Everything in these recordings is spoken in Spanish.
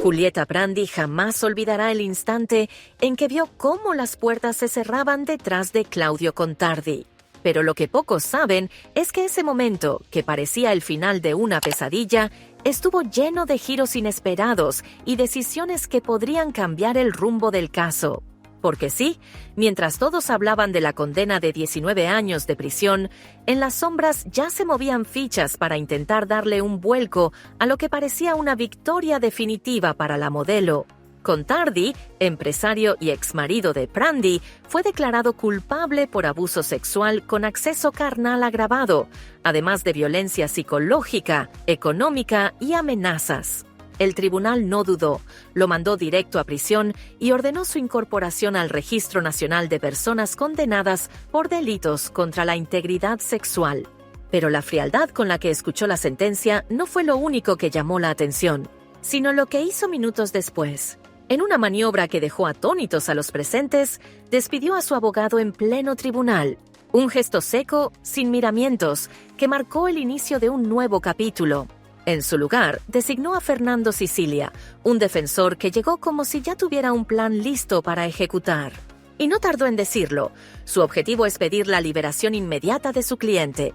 Julieta Prandi jamás olvidará el instante en que vio cómo las puertas se cerraban detrás de Claudio Contardi. Pero lo que pocos saben es que ese momento, que parecía el final de una pesadilla, estuvo lleno de giros inesperados y decisiones que podrían cambiar el rumbo del caso. Porque sí, mientras todos hablaban de la condena de 19 años de prisión, en las sombras ya se movían fichas para intentar darle un vuelco a lo que parecía una victoria definitiva para la modelo. Contardi, empresario y exmarido de Prandi, fue declarado culpable por abuso sexual con acceso carnal agravado, además de violencia psicológica, económica y amenazas. El tribunal no dudó, lo mandó directo a prisión y ordenó su incorporación al Registro Nacional de Personas Condenadas por delitos contra la integridad sexual. Pero la frialdad con la que escuchó la sentencia no fue lo único que llamó la atención, sino lo que hizo minutos después. En una maniobra que dejó atónitos a los presentes, despidió a su abogado en pleno tribunal. Un gesto seco, sin miramientos, que marcó el inicio de un nuevo capítulo. En su lugar, designó a Fernando Sicilia, un defensor que llegó como si ya tuviera un plan listo para ejecutar. Y no tardó en decirlo. Su objetivo es pedir la liberación inmediata de su cliente.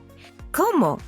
¿Cómo?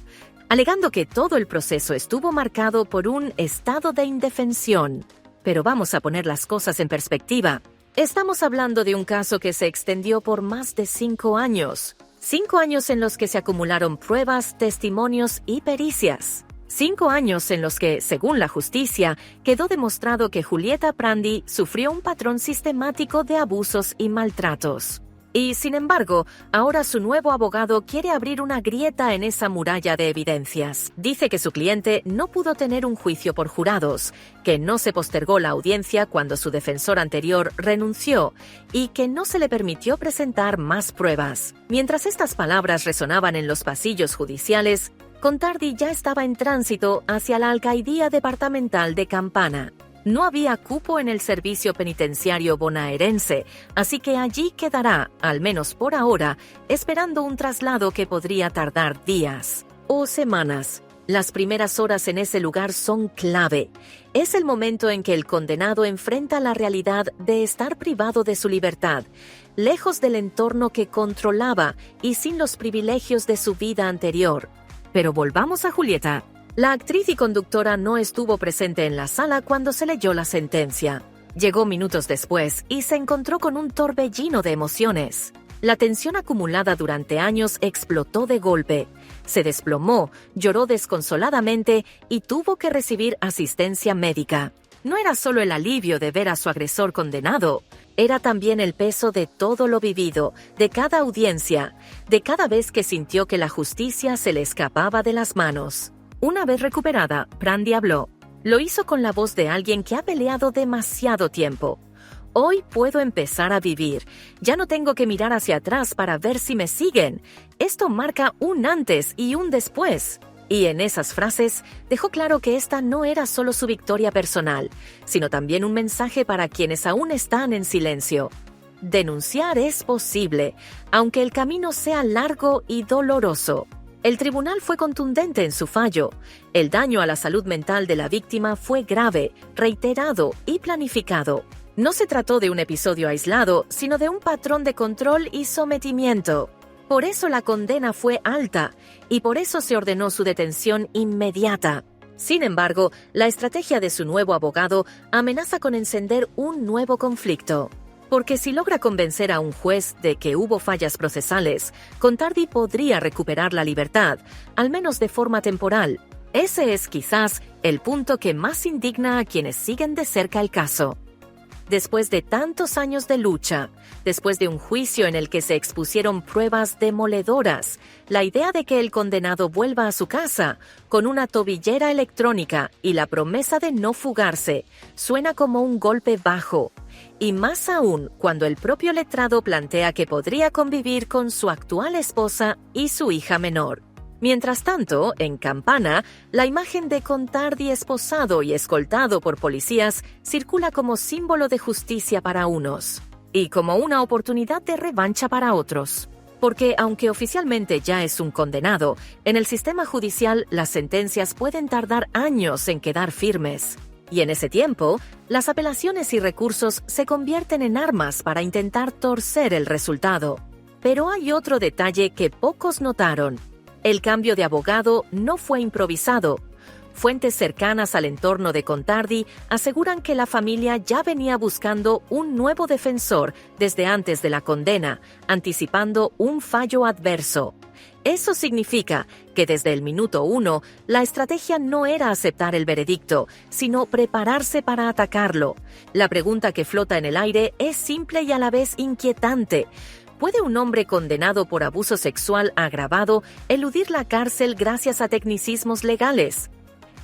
Alegando que todo el proceso estuvo marcado por un estado de indefensión. Pero vamos a poner las cosas en perspectiva. Estamos hablando de un caso que se extendió por más de 5 años. 5 años en los que se acumularon pruebas, testimonios y pericias. 5 años en los que, según la justicia, quedó demostrado que Julieta Prandi sufrió un patrón sistemático de abusos y maltratos. Y, sin embargo, ahora su nuevo abogado quiere abrir una grieta en esa muralla de evidencias. Dice que su cliente no pudo tener un juicio por jurados, que no se postergó la audiencia cuando su defensor anterior renunció y que no se le permitió presentar más pruebas. Mientras estas palabras resonaban en los pasillos judiciales, Contardi ya estaba en tránsito hacia la alcaidía departamental de Campana. No había cupo en el servicio penitenciario bonaerense, así que allí quedará, al menos por ahora, esperando un traslado que podría tardar días o semanas. Las primeras horas en ese lugar son clave. Es el momento en que el condenado enfrenta la realidad de estar privado de su libertad, lejos del entorno que controlaba y sin los privilegios de su vida anterior. Pero volvamos a Julieta. La actriz y conductora no estuvo presente en la sala cuando se leyó la sentencia. Llegó minutos después y se encontró con un torbellino de emociones. La tensión acumulada durante años explotó de golpe. Se desplomó, lloró desconsoladamente y tuvo que recibir asistencia médica. No era solo el alivio de ver a su agresor condenado, era también el peso de todo lo vivido, de cada audiencia, de cada vez que sintió que la justicia se le escapaba de las manos. Una vez recuperada, Prandi habló. Lo hizo con la voz de alguien que ha peleado demasiado tiempo. Hoy puedo empezar a vivir. Ya no tengo que mirar hacia atrás para ver si me siguen. Esto marca un antes y un después. Y en esas frases dejó claro que esta no era solo su victoria personal, sino también un mensaje para quienes aún están en silencio. Denunciar es posible, aunque el camino sea largo y doloroso. El tribunal fue contundente en su fallo. El daño a la salud mental de la víctima fue grave, reiterado y planificado. No se trató de un episodio aislado, sino de un patrón de control y sometimiento. Por eso la condena fue alta y por eso se ordenó su detención inmediata. Sin embargo, la estrategia de su nuevo abogado amenaza con encender un nuevo conflicto. Porque si logra convencer a un juez de que hubo fallas procesales, Contardi podría recuperar la libertad, al menos de forma temporal. Ese es quizás el punto que más indigna a quienes siguen de cerca el caso. Después de tantos años de lucha, después de un juicio en el que se expusieron pruebas demoledoras, la idea de que el condenado vuelva a su casa con una tobillera electrónica y la promesa de no fugarse suena como un golpe bajo. Y más aún cuando el propio letrado plantea que podría convivir con su actual esposa y su hija menor. Mientras tanto, en Campana, la imagen de Contardi esposado y escoltado por policías circula como símbolo de justicia para unos y como una oportunidad de revancha para otros. Porque aunque oficialmente ya es un condenado, en el sistema judicial las sentencias pueden tardar años en quedar firmes. Y en ese tiempo, las apelaciones y recursos se convierten en armas para intentar torcer el resultado. Pero hay otro detalle que pocos notaron. El cambio de abogado no fue improvisado. Fuentes cercanas al entorno de Contardi aseguran que la familia ya venía buscando un nuevo defensor desde antes de la condena, anticipando un fallo adverso. Eso significa que desde el minuto 1, la estrategia no era aceptar el veredicto, sino prepararse para atacarlo. La pregunta que flota en el aire es simple y a la vez inquietante. ¿Puede un hombre condenado por abuso sexual agravado eludir la cárcel gracias a tecnicismos legales?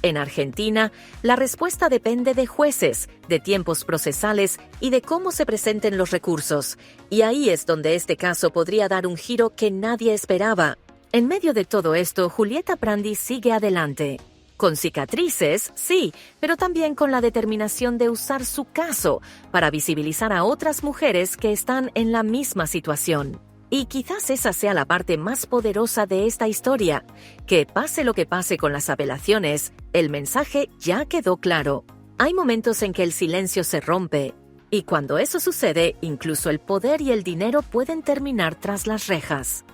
En Argentina, la respuesta depende de jueces, de tiempos procesales y de cómo se presenten los recursos. Y ahí es donde este caso podría dar un giro que nadie esperaba. En medio de todo esto, Julieta Prandi sigue adelante. Con cicatrices, sí, pero también con la determinación de usar su caso para visibilizar a otras mujeres que están en la misma situación. Y quizás esa sea la parte más poderosa de esta historia. Que pase lo que pase con las apelaciones, el mensaje ya quedó claro. Hay momentos en que el silencio se rompe, y cuando eso sucede, incluso el poder y el dinero pueden terminar tras las rejas.